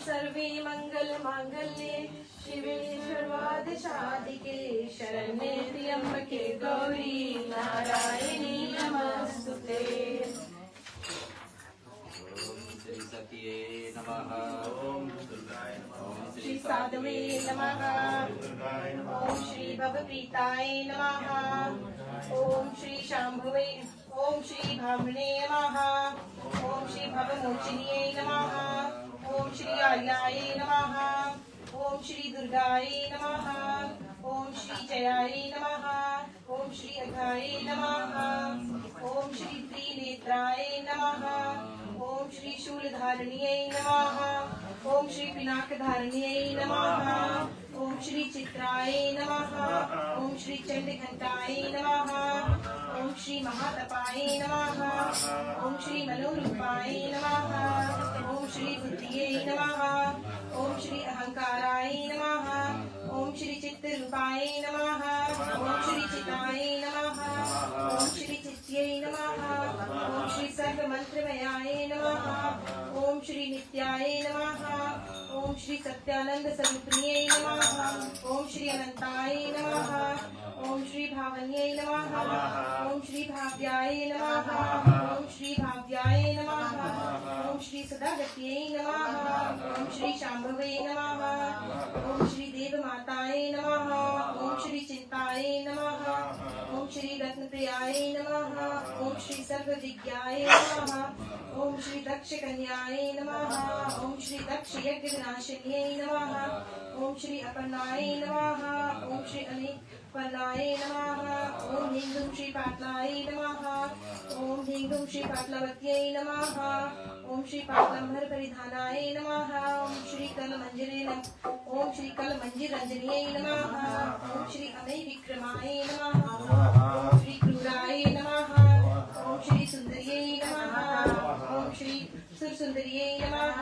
सर्वे मंगल मांगल्ये शिवे सर्वार्थ-साधिके शरण्ये त्र्यंबके गौरी नारायणी नमस्तुते। श्री सत्ये नमः। ओम दुर्गाय नमः। ओम श्री साधवे नमः। ओम श्री भवप्रीताय नमः। ओम श्री शांभवे ओम श्री भामणे नमः। ओम श्री भवमोचिन्ये नमः। ओम श्री आर्याय नमः। ओम श्री दुर्गाय नमः। ओम श्री जयाय नमः। ओम श्री अघाय नमः। ओम श्री त्रिनेत्राय नमः। ओम श्री शूलधारिण्यै नमः। ओम श्री पिनाकधारिण्यै नमः। ओम श्री चित्राय नमः। ओम श्री चंडघंटाय नमः। ओम श्री महातपाय नमः। ओम श्री मनोरूपाय नमः। ओम श्री बुद्धिये नमः। ओम श्री अहंकाराय नमः। ओम श्री चित्तरूपाय नमः। ओम श्री चिताय नमः। ओम श्री चित्यै नमः। ओम श्री सर्वमंत्रमयाय नमः। ओम श्री नित्याय नमः। ओम श्री सत्यानंद स्वरूपिण्यै नमः। ओम श्री अनंताय नमः। ओम श्री भावन्यै नमः। ओम श्री भाव्याय नमः। ओम श्री भाव्याय नमः। ओम श्री सदागत्यै नमः। ओम श्री शांभवे नमः। ओम श्री देवमाताय नमः। ओम श्री चिंताय नमः। ओम श्री रत्नप्रियाय नमः। ओम श्री सर्वविज्ञाय नमः। ओम श्री दक्ष कन्याय नमः। ओम श्री दक्ष यज्ञ विनाशिन्यै नमः। ओम श्री अपर्णाय नमः। ओम श्री अनेकपर्णाय नमः। ओम ह्रीं दुं श्री पाटलाय नमः। ओम ह्रीं दुं श्री पाटलावत्यै नमः। ओम श्री पाटलांबर परिधानाय नमः। ओम श्री कलमंजरे ओम श्री कलमंजिरंजन्यै नमः। ओम श्री अमय विक्रमाय नमः। ओम श्री क्रूराय नमः। ओम श्री सुंदर्यै नमः। ओम श्री सुरसुंदर्यै नमः।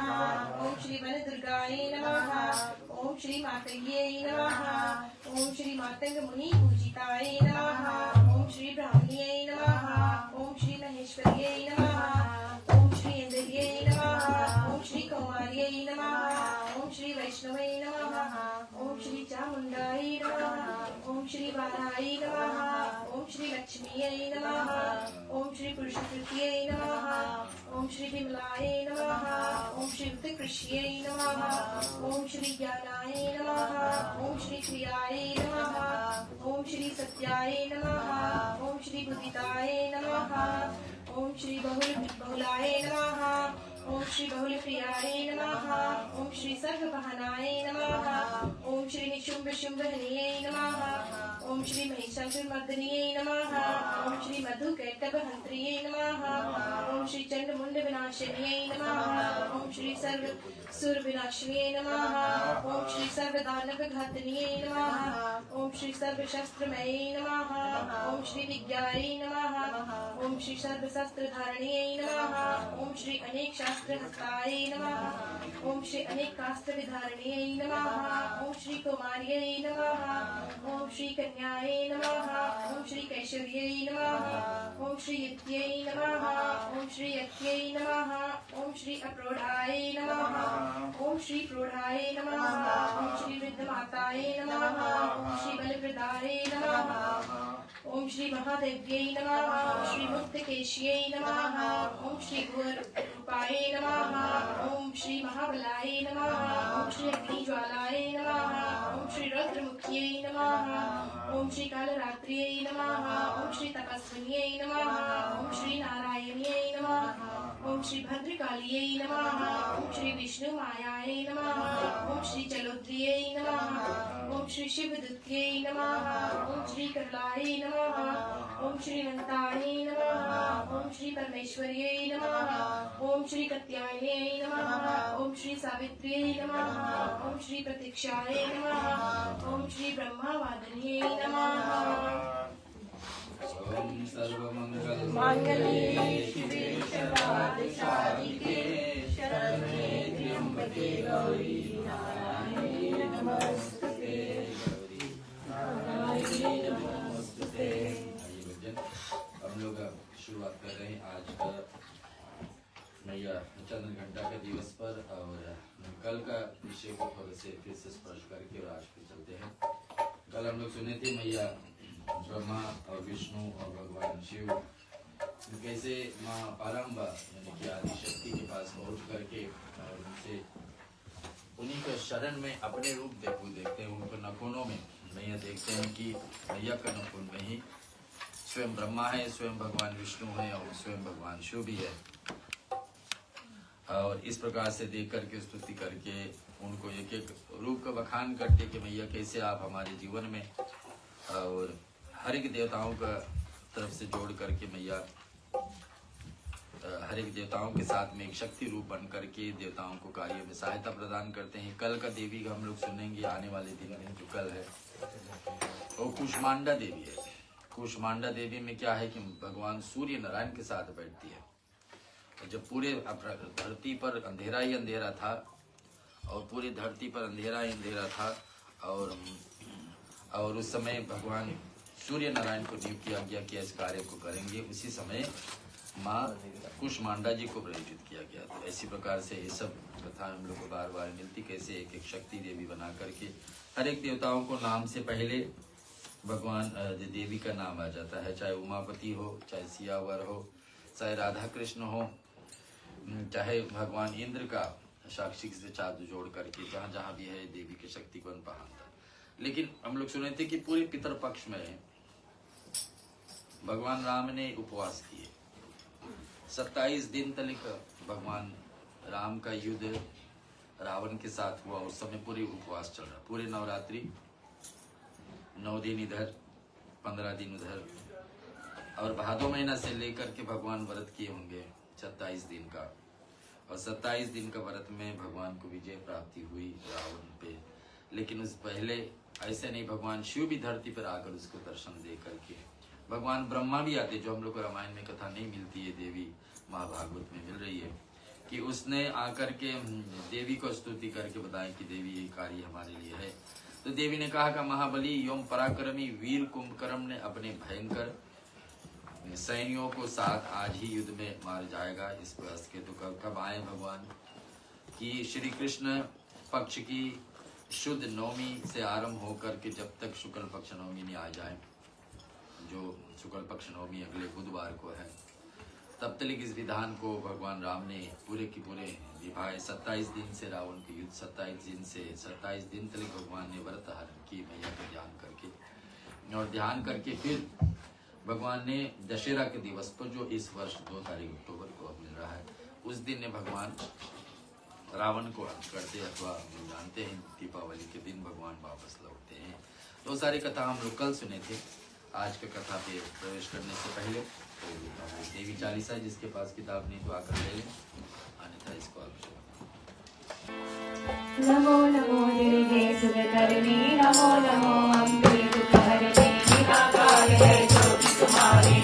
ओम श्री वनदुर्गाय नमः। ओम श्री मातंग्यै नमः। ओम श्री मातंग मुनि पूजिताय नमः। ओम श्री ब्राह्मण्यै नमः। ओम श्री महेश्वर्यै नमः। ओम श्री इंद्रियै नमः। ओम श्री कौमार्यै नमः। ओम श्री वैष्णवै नमः। ओम श्री चामुंडाय नमः। ओम श्री वाराय नमः। ओम श्री लक्ष्मीयै नमः। ओम श्री पुरुषकृत्यै नमः। ओम श्री विमलाय नमः। ओम श्री उत्कृष्यै नमः। ओम श्री ज्ञानाय नमः। ओम श्री क्रियाय नमः। ओम श्री सत्याय नमः। ओम श्री बुद्धिताय नमः। ओम श्री बहुलाय नमः। ओम श्री बहुल प्रियाय नमः। ओम श्री सर्ववाहनाय नमः। ओम श्री निशुंभ शुंभहनियै नमः। ओम श्री महिषासुरमर्दनियै नमः। ओम श्री मधुकैटभहन्त्रियै नमः। ओम श्री चंडमुंड विनाशिन्यै नमः। ओम श्री सर्व सुर विनाशिन्यै नमः। ओम श्री सर्वदानव घातनियै नमः। ओम श्री सर्वशस्त्रमयै नमः। ओम श्री विज्ञाय नमः। ओम श्री सर्वशस्त्रधारिण्यै नमः। ओम श्री अनेक शास्त्रहस्ताय नमः। ओम श्री अनेक कास्त्रविधारिण्यै नमः। ओम श्री कुमार्यै नमः। ओम श्री कन्यायै नमः। ओम श्री कैशर्यै नमः। ओम श्री यत्यै नमः। ओम श्री यत्यै नमः। ओम श्री अप्रोढाय नमः। ओम श्री प्रोढाय नमः। ओम श्री वृद्धमाताय नमः। ओम श्री बलप्रदाय नमः। ओम श्री महादेव्यै नमः। ओम श्री मुक्तकेश्यै नमः। ओम श्री घोररूपाय नमः। ओम श्री महाबलाय नमः। ओम श्री अग्निज्वालाय नमः। ओम श्री रुद्रमुख्यै नमः। ओम श्री कालरात्र्यै नमः। ओम श्री तपस्विन्यै नमः। ओम श्री नारायण्यै नमः। ओम श्री भद्रकालियै नमः। ओम श्री विष्णुमायाय नमः। ओम श्री चलोद्रियै नमः। ओम श्री शिवदूत्यै नमः। ओम श्री करलाय नमः। ओम श्री अनंताय नमः। ओम श्री परमेश्वर्यै नमः। ओम श्री कत्यायनै नमः। ओम श्री सावित्र्यै नमः। ओम श्री प्रतीक्षाय नमः। ओम श्री ब्रह्मावादिन्यै नमः। ओम सर्वमंगल मांगल्ये शिवे सर्वार्थ-साधिके शरण्ये त्र्यंबके गौरी नारायणी नमस्तुते। नारायणी नमस्तुते। हम लोग शुरुआत कर रहे हैं आज का मैया चंद्र घंटा के दिवस पर और उनका कल का विषय को थोड़े से फिर से स्पर्श करके और आज पे चलते हैं। कल हम लोग सुने थे मैया ब्रह्मा और विष्णु और भगवान शिव कैसे माँ पारंबा यानी कि आदि शक्ति के पास पहुंच करके और उनसे उन्हीं के शरण में अपने रूप देखते हैं। उनको नखूनों में मैया देखते हैं कि मैया का नखून में ही स्वयं ब्रह्मा है, स्वयं भगवान विष्णु है और स्वयं भगवान शिव भी है। और इस प्रकार से देख करके स्तुति करके उनको एक एक रूप का बखान करते कि मैया कैसे आप हमारे जीवन में और हर एक देवताओं का तरफ से जोड़ करके मैया हर एक देवताओं के साथ में एक शक्ति रूप बन करके देवताओं को कार्य में सहायता प्रदान करते हैं। कल का देवी का हम लोग सुनेंगे आने वाले दिन में जो कल है वो कुष्मांडा देवी है। कुष्मांडा देवी में क्या है कि भगवान सूर्य नारायण के साथ बैठती है। जब पूरे धरती पर अंधेरा ही अंधेरा था और पूरी धरती पर अंधेरा ही अंधेरा था और उस समय भगवान सूर्य नारायण को नियुक्त किया गया कि इस कार्य को करेंगे। उसी समय माँ कुष्मांडा जी को प्रेरित किया गया। तो ऐसी प्रकार से ये सब कथा हम लोग को बार बार मिलती कैसे एक एक शक्ति देवी बना करके हर एक देवताओं को नाम से पहले भगवान देवी का नाम आ जाता है। चाहे उमापति हो, चाहे सियावर हो, चाहे राधा कृष्ण हो, चाहे भगवान इंद्र का साक्षी से चाँद जोड़ करके जहाँ जहाँ भी है देवी की शक्ति को पहनता। लेकिन हम लोग सुने थे कि पूरे पितर पक्ष में भगवान राम ने उपवास किए। 27 दिन तक भगवान राम का युद्ध रावण के साथ हुआ। उस समय पूरे उपवास चल रहा, पूरे नवरात्रि 9 दिन इधर 15 दिन उधर और भादो महीना से लेकर के भगवान व्रत किए होंगे 27 दिन का। और 27 दिन का व्रत में भगवान को विजय प्राप्ति हुई रावण पे। लेकिन उस पहले ऐसे नहीं, भगवान शिव भी धरती पर आकर उसको दर्शन दे करके, भगवान ब्रह्मा भी आते, जो हम लोग को रामायण में कथा नहीं मिलती है, देवी महाभागवत में मिल रही है कि उसने आकर के देवी को स्तुति करके बताया कि देवी ये कार्य हमारे लिए है। तो देवी ने कहा कि महाबली योम पराक्रमी वीर कुंभकर्ण ने अपने भयंकर सैनियों को साथ आज ही युद्ध में मार जाएगा। इस प्रयास के तो कब आए भगवान कि श्री कृष्ण पक्ष की शुद्ध नवमी से आरंभ होकर के जब तक शुक्ल पक्ष नवमी नहीं आ जाए, जो शुक्ल पक्ष नवमी अगले बुधवार को है, तब तक इस विधान को भगवान राम ने पूरे की पूरे निभाए। 27 दिन से रावण के युद्ध, 27 दिन तक भगवान ने व्रत हरण की मैया का ध्यान करके। और ध्यान करके फिर भगवान ने दशहरा के दिवस पर, जो इस वर्ष 2 तारीख अक्टूबर को मिल रहा है, उस दिन ने भगवान रावण को अंत करते, अथवा हम जानते हैं दीपावली के दिन भगवान वापस लौटते हैं। तो सारी कथा हम लोग कल सुने थे। आज की कथा पे प्रवेश करने से पहले तो देवी चालीसा, जिसके पास किताब नहीं तो आकर ले लें, अन्यथा इसको आप नमो नमो दुर्गे सुरकर्णी, नमो नमो अम्बे दुर्हरणे, निराकार है ज्योति तुम्हारी,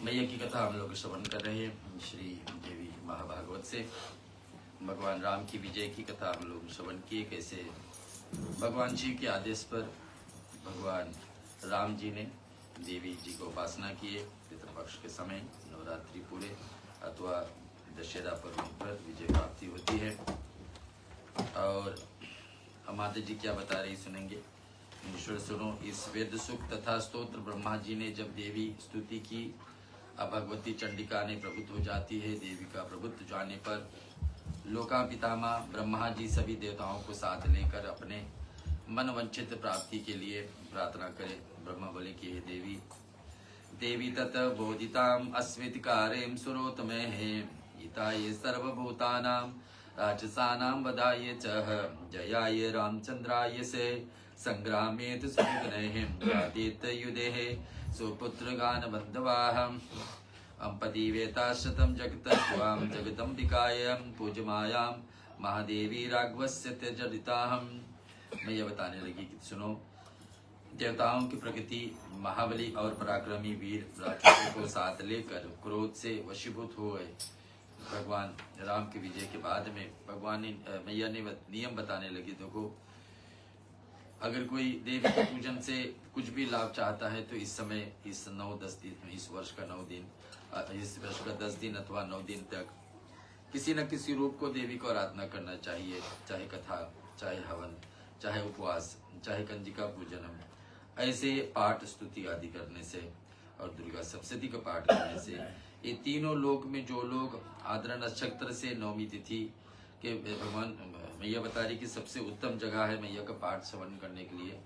मैया की कथा हम लोग श्रवण कर रहे हैं श्री देवी महाभागवत से। भगवान राम की विजय की कथा हम लोग श्रवण किए, कैसे भगवान शिव के आदेश पर भगवान राम जी ने देवी जी को उपासना किए। पितृपक्ष के समय नवरात्रि पूरे अथवा दशहरा पर्व पर विजय प्राप्ति होती है। और माता जी क्या बता रही सुनेंगे। ईश्वर सुनो, इस वेद सुख तथा स्तोत्र ब्रह्मा जी ने जब देवी स्तुति की, अब भगवती चंडिका ने प्रभुत्व हो जाती है। देवी का प्रभुत्व जाने पर लोका पितामह ब्रह्मा जी सभी देवताओं को साथ लेकर अपने मन वंचित प्राप्ति के लिए प्रार्थना करे। ब्रह्मा बोले कि हे देवी, देवी तत बोधिताम अस्मित कार्यम सुरोतमे है हिताय सर्वभूतानां राजसानां वधाय च जयाय रामचंद्राय से संग्रामेत सुगुणैः आदित युधेः सुपुत्र गान बंधवाहम अंपति वेताशतम जगत स्वाम जगदम्बिकायं पूजमायां महादेवी राघवस्य त्यजरिताहम। मैं ये बताने लगी कि सुनो, देवताओं की प्रकृति महाबली और पराक्रमी वीर राक्षसों को साथ लेकर क्रोध से वशीभूत हो गए। भगवान राम के विजय के बाद में भगवान ने मैया ने नियम बताने लगी। देखो, अगर कोई देवी के पूजन से कुछ भी लाभ चाहता है तो इस समय इस 9-10 दिन, इस वर्ष का 9 दिन, इस वर्ष का 10 दिन अथवा 9 दिन तक किसी न किसी रूप को देवी को आराधना करना चाहिए। चाहे कथा, चाहे हवन, चाहे उपवास, चाहे कंजिका पूजनम, ऐसे पाठ स्तुति आदि करने से और दुर्गा सप्तशती का पाठ करने से ये तीनों लोक में जो लोग आद्रा नक्षत्र से नवमी तिथि के भगवान मैया बता रही कि सबसे उत्तम जगह है मैया का पाठ श्रवण करने के लिए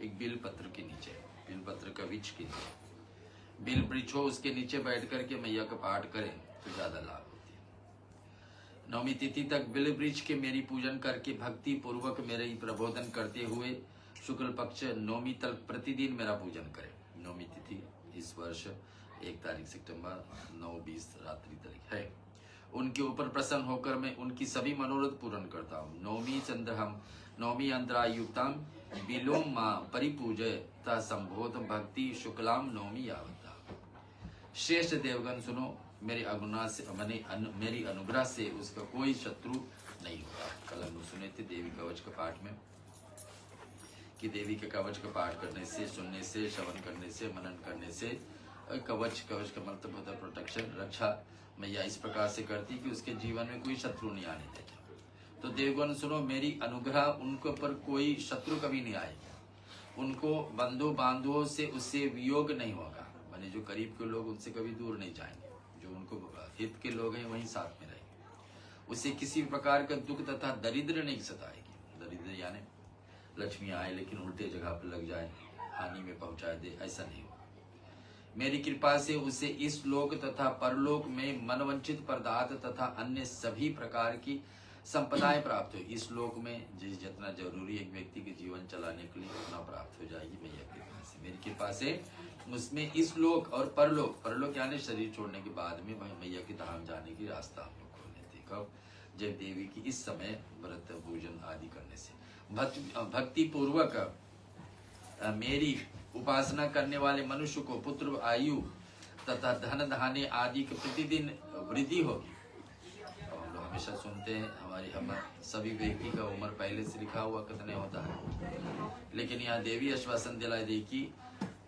एक बिल पत्र के नीचे, बिल पत्र का वृक्ष के नीचे, बिल वृक्ष हो, उसके नीचे बैठ करके मैया का पाठ करें तो ज्यादा लाभ होती है। नवमी तिथि तक बिल वृक्ष के मेरी पूजन करके भक्ति पूर्वक मेरे प्रबोधन करते हुए शुक्ल पक्ष नवमी तक प्रतिदिन मेरा पूजन करें। नवमी तिथि इस वर्ष 1 तारीख सितंबर 9-20 रात्रि तक है। उनके ऊपर प्रसन्न होकर मैं उनकी सभी मनोरथ पूर्ण करता हूँ। नवमी चंद्र हम नवमी अंतरायुक्तम बिलोम माँ परिपूजय ता संबोध भक्ति शुक्लाम नवमी आवता। श्रेष्ठ देवगण सुनो, मेरे मेरी अनुग्रह से उसका कोई शत्रु नहीं होता। कल हम सुने थे देवी कवच का पाठ में कि देवी के कवच का पाठ करने से, सुनने से, श्रवण करने से, मनन करने से कवच का मतलब होता है प्रोटेक्शन, रक्षा। मैया इस प्रकार से करती कि उसके जीवन में कोई शत्रु नहीं आने देता। तो देवगण सुनो, मेरी अनुग्रह उनके ऊपर कोई शत्रु कभी नहीं आएगा। उनको बंधु बांधुओं से उससे वियोग नहीं होगा, माने जो करीब के लोग उनसे कभी दूर नहीं जाएंगे, जो उनको हित के लोग हैं वहीं साथ में रहेंगे। उसे किसी प्रकार का दुख तथा दरिद्र नहीं सताएगी। दरिद्र यानी लक्ष्मी आए लेकिन उल्टे जगह पर लग जाए, हानि में पहुंचा दे, ऐसा नहीं होगा। मेरी कृपा से उसे इस लोक तथा परलोक में मनवंचित पदार्थ तथा अन्य सभी प्रकार की संपदाएं प्राप्त हो। इस लोक में जितना जरूरी एक व्यक्ति के जीवन चलाने के लिए उतना प्राप्त हो जाएगी मैया की कृपा से। मेरी कृपा से उसमें इस लोक और परलोक, परलोक यानी शरीर छोड़ने के बाद में मैया के धाम जाने की रास्ता हम लोग खोल लेते। कब? जय देवी की इस समय व्रत पूजन आदि करने से। भक्ति पूर्वक मेरी उपासना करने वाले मनुष्य को पुत्र, आयु तथा धन धान्य आदि के प्रतिदिन वृद्धि होगी। और हम लोग हमेशा सुनते हैं हम सभी व्यक्ति का उम्र पहले से लिखा हुआ कितने होता है, लेकिन यहाँ देवी आश्वासन दिलाई दी कि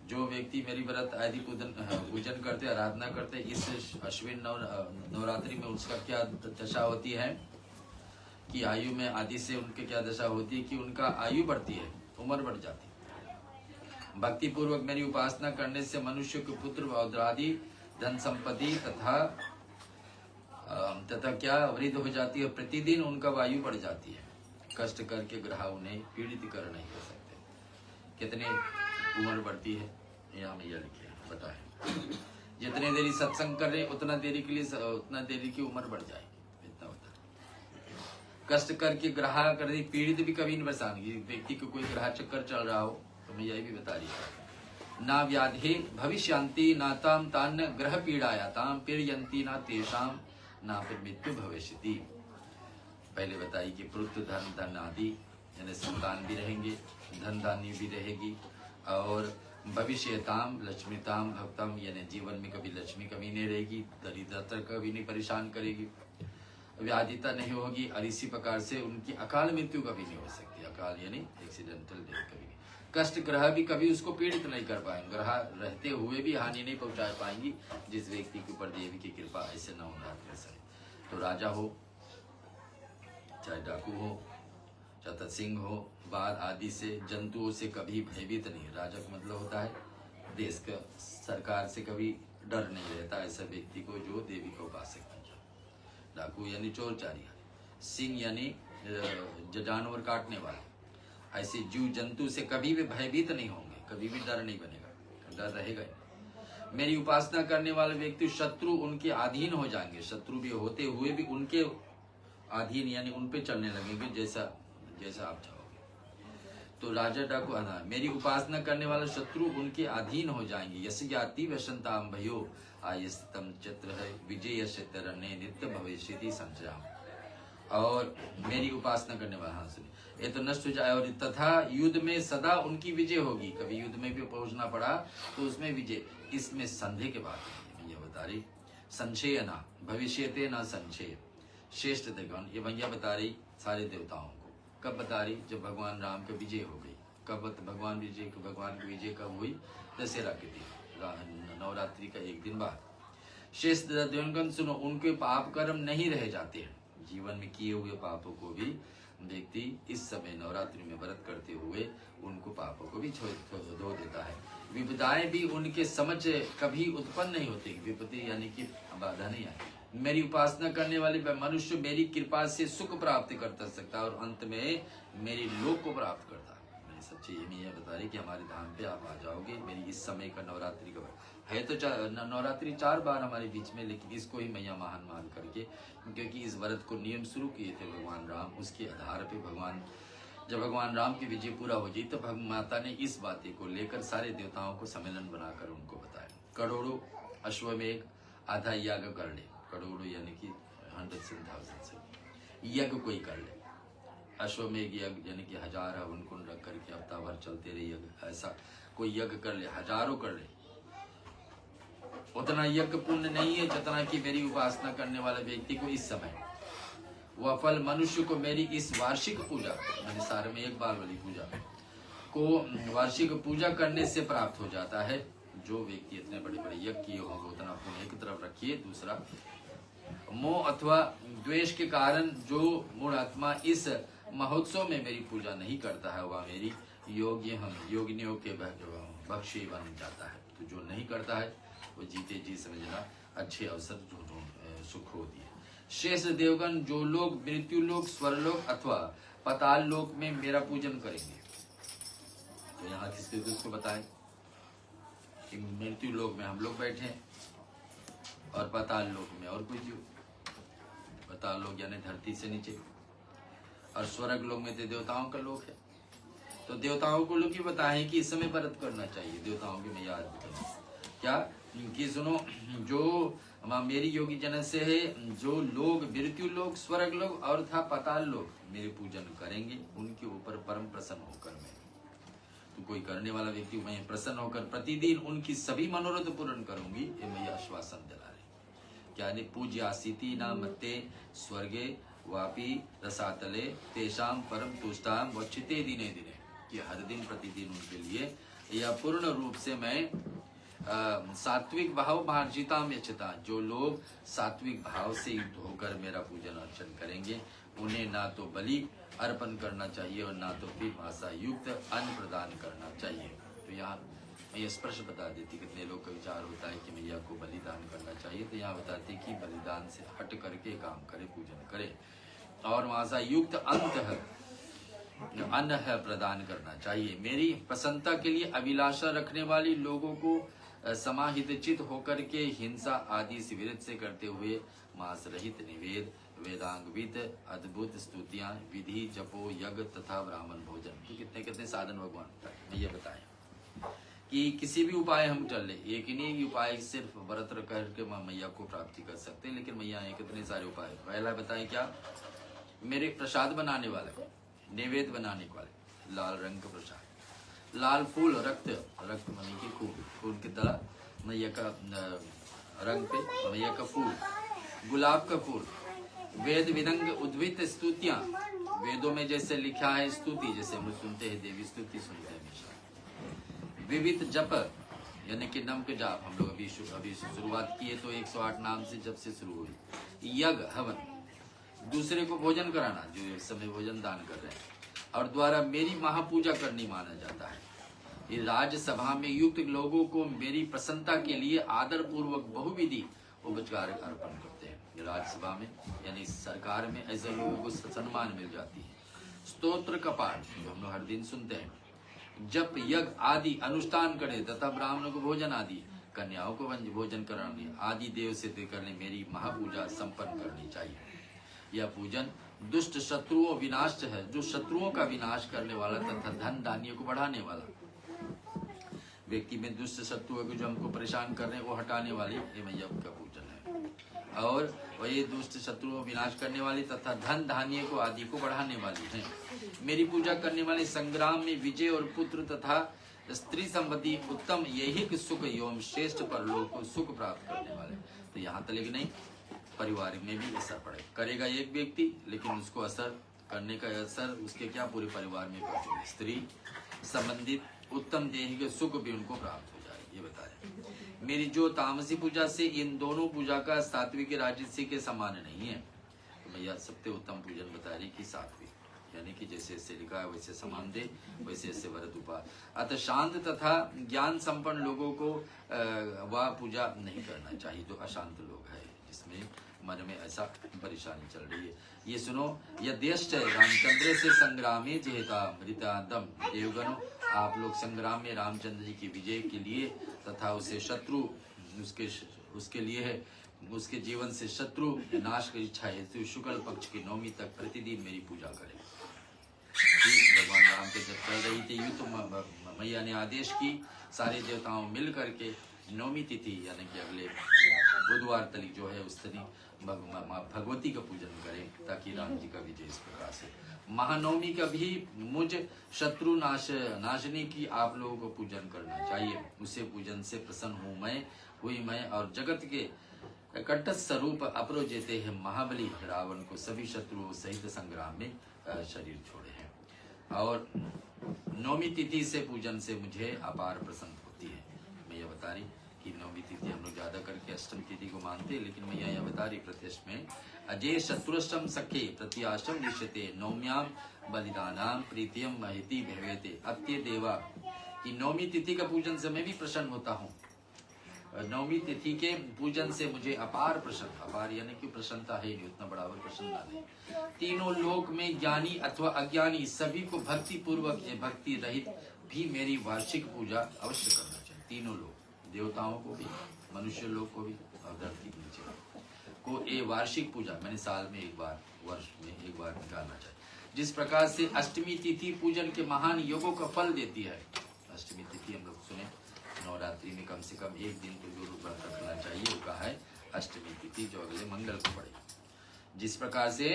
जो व्यक्ति मेरी व्रत आदि पूजन करते, आराधना करते, इस अश्विन नवरात्रि में उसका क्या दशा होती है कि आयु में आदि से उनके क्या दशा होती है कि उनका आयु बढ़ती है, उम्र बढ़ जाती है। भक्ति पूर्वक मेरी उपासना करने से मनुष्य के पुत्र पौत्रादि धन संपत्ति तथा क्या वृद्धि हो जाती है। प्रतिदिन उनका आयु बढ़ जाती है। कष्ट करके ग्रह उन्हें पीड़ित कर नहीं कर सकते। कितने उम्र बढ़ती है यहाँ में यह लिखे बताए। जितने देरी सत्संग कर रहे उतना देरी के लिए उतना देरी की उम्र बढ़ जाएगी, इतना होता है। कष्ट करके ग्रह कर दी, पीड़ित भी कभी नहीं बरसाएंगे। व्यक्ति को कोई ग्रह चक्कर चल रहा हो तो मैं यही भी बता रही हूँ। ना व्याधि भविष्यंति ना ताम तान ग्रह पीड़ाया ताम पीड़यंती ना तेषाम ना फिर मृत्यु भविष्यति। पहले बताई कि पुत्र धन आदि यानी संतान भी रहेंगे, धन धान्य भी रहेगी, और भविष्यताम लक्ष्मीताम भक्तम यानी जीवन में कभी लक्ष्मी कभी नहीं रहेगी, दरिद्रता कभी नहीं परेशान करेगी, व्याधिता नहीं होगी, और इसी प्रकार से उनकी अकाल मृत्यु कभी नहीं हो सकती। अकाल यानी एक्सीडेंटल डेथ कभी नहीं। कष्ट ग्रह भी कभी उसको पीड़ित नहीं कर पाएंगे, ग्रह रहते हुए भी हानि नहीं पहुंचा पाएंगी जिस व्यक्ति के ऊपर देवी की कृपा ऐसे न होना कर सके। तो राजा हो चाहे डाकू हो चाहे सिंह हो, बाढ़ आदि से जंतुओं से कभी भयभीत नहीं। राजा का मतलब होता है देश का सरकार से कभी डर नहीं रहता ऐसा व्यक्ति को जो देवी का उपासक बन जाए। डाकू यानी चोर चारिया, सिंह यानी जानवर काटने वाले। ऐसे जीव जंतु से कभी भी भयभीत नहीं होंगे, कभी भी डर नहीं बनेगा, डर रहेगा ही। मेरी उपासना करने वाले व्यक्ति शत्रु उनके अधीन हो जाएंगे, शत्रु भी होते हुए भी उनके अधीन यानी उन पे चलने लगेंगे जैसा जैसा आप चाहोगे। तो राजा डाकू मेरी उपासना करने वाले शत्रु उनके अधीन हो जाएंगे। यश ज्ञाति वसंताम भयो आयस्तम चित्र है विजय तरणे नित्य भविष्यति संचयाम। और मेरी उपासना करने वाला सुनिए ये तो नष्ट हो जाए, और तथा युद्ध में सदा उनकी विजय होगी। कभी युद्ध में भी पहुंचना पड़ा तो उसमें विजय, इसमें संदेह के बात है। यह बता रही संशय ना भविष्यते ना संशय श्रेष्ठ देवगण। ये भैया बता रही सारे देवताओं को। कब बता रही? जब भगवान राम की विजय हो गई। कब भगवान की विजय कब हुई? दशहरा के दिन, नवरात्रि का एक दिन बाद। श्रेष्ठ देवगण सुनो, उनके पाप कर्म नहीं रह जाते हैं। जीवन में किए हुए पापों को भी व्यक्ति इस समय नवरात्रि में व्रत करते हुए उनको पापों को भी धो देता है। विपदाएं भी उनके समझ कभी उत्पन्न नहीं होती। विपत्ति यानी कि बाधा नहीं आई। मेरी उपासना करने वाले मनुष्य मेरी कृपा से सुख प्राप्त कर सकता है और अंत में मेरी लोक को प्राप्त करता है। मेरी सच्ची ये बता रही कि हमारे धाम पे आप आ जाओगे। मेरी इस समय का नवरात्रि का है तो नवरात्रि 4 बार हमारे बीच में, लेकिन इसको ही मैया महान मान करके, क्योंकि इस व्रत को नियम शुरू किए थे भगवान राम, उसके आधार पे जब भगवान राम की विजय पूरा हो गई तो माता ने इस बातें को लेकर सारे देवताओं को सम्मेलन बनाकर उनको बताया। करोड़ों अश्वमेघ आधा यज्ञ कर ले, करोड़ों यानी कि 100,000 से यज्ञ कोई कर ले। अश्वमेघ यज्ञ यानी कि 1000 हवन कुंड रख करके हफ्ता भर चलते रहे यज्ञ, ऐसा कोई यज्ञ कर ले, हजारों कर ले। उतना यज्ञ पुण्य नहीं है जितना कि मेरी उपासना करने वाले व्यक्ति को इस समय वह फल मनुष्य को मेरी इस वार्षिक पूजा, मैंने सारे में एक बार वाली पूजा को वार्षिक पूजा करने से प्राप्त हो जाता है। जो व्यक्ति इतने बड़े बड़े यज्ञ किए होंगे उतना पुण्य एक तरफ रखिए। दूसरा, मोह अथवा द्वेष के कारण जो मूढ़ आत्मा इस महोत्सव में मेरी पूजा नहीं करता है वह मेरी योगिनियों के भक्ष्य बन जाता है। तो जो नहीं करता है वो जीते जी समझना अच्छे अवसर जो सुख होती है। शेष देवगण जो लोग मृत्यु लोक, स्वर्लोक अथवा पाताल लोक में मेरा पूजन करेंगे। तो यहाँ किसको बताएं कि मृत्यु लोक में हम लोग बैठे हैं और पाताल लोक में और कोई जीव। पाताल लोक यानी धरती से नीचे, और स्वर्ग लोक में तो देवताओं का लोक है। तो देवताओं को लोग ये बताएं कि इस समय व्रत करना चाहिए। देवताओं की मैं याद बताऊं क्या कि सुनो, जो मेरी योगी जन से है, जो लोग मृत्यु लोग, स्वर्ग लोग और था पाताल लोग मेरे पूजन करेंगे, उनके ऊपर परम प्रसन्न होकर मैं, तो कोई करने वाला व्यक्ति मैं प्रसन्न होकर प्रतिदिन उनकी सभी मनोरथ पूर्ण करूंगी, ये मैं आश्वासन दिला रही। क्या नहीं, पूज्यासिति न मत्ते स्वर्गे वापी रसातले तेषाम परम तुष्टाम वक्षिते दिने दिने, कि हर दिन प्रतिदिन उनके लिए यह पूर्ण रूप से मैं सात्विक भाव भार्जिताम यच्छता, जो लोग सात्विक भाव से युक्त होकर मेरा पूजन अर्चन करेंगे, उन्हें ना तो बलि अर्पण करना चाहिए और ना तो फिर भाषा युक्त अन्न प्रदान करना चाहिए। तो यहाँ मैं स्पर्श बता देती, कितने लोग का विचार होता है कि मैया को बलिदान करना चाहिए, तो यहाँ बताते कि बलिदान से हट करके काम करे, पूजन करे और भाषा युक्त अन्न है प्रदान करना चाहिए। मेरी प्रसन्नता के लिए अभिलाषा रखने वाली लोगों को समाहित चित होकर के हिंसा आदि से विरत से करते हुए मांस रहित निवेद, वेदांगवित अद्भुत स्तुतियां, विधि जपो यज्ञ तथा ब्राह्मण भोजन, तो कितने कितने साधन भगवान ने ये बताए कि किसी भी उपाय हम चल ले, एक ही नहीं उपाय सिर्फ व्रत करके मैया को प्राप्ति कर सकते हैं, लेकिन मैया है कितने सारे उपाय। पहला बताए क्या, मेरे प्रसाद बनाने वाले, नैवेद्य बनाने वाले, लाल रंग का प्रसाद, लाल फूल, रक्त मनी की खून की तरह मैया का रंग पे मैया का फूल, गुलाब का फूल, वेद विदंग उद्भित स्तुतियां, वेदों में जैसे लिखा है स्तुति, जैसे हम सुनते हैं देवी स्तुति सुनते हैं हमेशा, विविध जप यानी कि नाम के जाप, हम लोग अभी शुरुआत किए तो 108 नाम से जब से शुरू हुई, यज्ञ हवन, दूसरे को भोजन कराना, जो इस समय भोजन दान कर रहे हैं, और द्वारा मेरी महापूजा करनी माना जाता है। ये राज्यसभा में युक्त लोगों को मेरी प्रसन्नता के लिए आदर पूर्वक बहुविधि उपचार अर्पण करते हैं। राज्यसभा में यानी सरकार में ऐसे लोगों को सम्मान मिल जाती है। स्तोत्र का पाठ जो हम लोग हर दिन सुनते हैं, जप यज्ञ आदि अनुष्ठान करे तथा ब्राह्मणों को भोजन आदि, कन्याओं को भोजन कराने आदि देव से करने मेरी महापूजा संपन्न करनी चाहिए। यह पूजन दुष्ट शत्रुओं विनाश है, जो शत्रुओं का विनाश करने वाला तथा धन धान्य को बढ़ाने वाला व्यक्ति में दुष्ट शत्रुओं को जो हमको परेशान कर रहे हैं वो हटाने वाली ये मैया का पूजन है। और वही दुष्ट शत्रुओं विनाश करने वाली तथा धन धान्य को आदि को बढ़ाने वाली है। मेरी पूजा करने वाले संग्राम में विजय और पुत्र तथा स्त्री संबंधी उत्तम यही सुख एवं श्रेष्ठ परलोक को सुख प्राप्त करने वाले। तो यहाँ तक नहीं, परिवार में भी असर पड़े, करेगा एक व्यक्ति लेकिन उसको असर करने का असर उसके क्या पूरे परिवार में पहुंचे, स्त्री संबंधित उत्तम देह के सुख भी उनको प्राप्त हो जाए, ये बताया। मेरी जो तामसी पूजा से इन दोनों पूजा का सात्विक राजसी के समान नहीं है, तो मैया सबसे उत्तम पूजन बता रही कि सात्विक, यानी कि जैसे ऐसे लिखा है वैसे समान दे, वैसे ऐसे व्रत उपाय। अतः शांत तथा ज्ञान संपन्न लोगों को वह पूजा नहीं करना चाहिए जो अशांत लोग है, जिसमें मन में ऐसा परेशानी चल रही है। ये सुनो, यद्यश्च रामचंद्र से संग्रामे जेता मृतादम देवगणों, आप लोग संग्राम में रामचंद्र जी की विजय के लिए तथा उसे शत्रु उसके लिए है, उसके जीवन से शत्रु नाश की इच्छा है, तो शुक्ल पक्ष की नवमी तक प्रतिदिन मेरी पूजा करें। भगवान राम के जब चल रही थी तो मैया ने आदेश की सारे देवताओं मिल करके नवमी तिथि यानी कि अगले बुधवार तक जो है उस दिन भगवती का पूजन करें ताकि राम जी का विजय इस प्रकार से। महानवमी का भी मुझ शत्रु नाशनी की आप लोगों को पूजन करना चाहिए। उसे पूजन से प्रसन्न हुई मैं और जगत के कटस्थ स्वरूप अपरोजेते हैं महाबली रावण को सभी शत्रुओं सहित संग्राम में शरीर छोड़े हैं। और नवमी तिथि से पूजन से मुझे अपार प्रसन्न होती है। मैं ये बता रही कि नवमी तिथि हम लोग ज्यादा करके अष्टम तिथि को मानते हैं, लेकिन मैं यह बता रही प्रत्यक्ष में अजय शत्रुष्टम सखे प्रत्याशम निश्चते नवम्याम बलिदानाम प्रीतियम महिति भवेते अत्य देवा, कि नवमी तिथि का पूजन से मैं भी प्रसन्न होता हूँ। नवमी तिथि के पूजन से मुझे अपार प्रसन्न, अपार यानी कि प्रसन्नता है नहीं, उतना बराबर प्रसन्नता नहीं। तीनों लोक में ज्ञानी अथवा अज्ञानी सभी को भक्ति पूर्वक भक्ति रहित भी मेरी वार्षिक पूजा अवश्य करना चाहिए। तीनों लोग, देवताओं को भी, मनुष्य लोग को भी और धरती के नीचे को ये वार्षिक पूजा मैंने साल में एक बार, वर्ष में एक बार निकालना चाहिए। जिस प्रकार से अष्टमी तिथि पूजन के महान योगों का फल देती है। अष्टमी तिथि हम लोग सुने 9 नवरात्रि में कम से कम एक दिन तो जरूर व्रत रखना चाहिए। वो कहा है अष्टमी तिथि जो अगले मंगल को पड़ेगी। जिस प्रकार से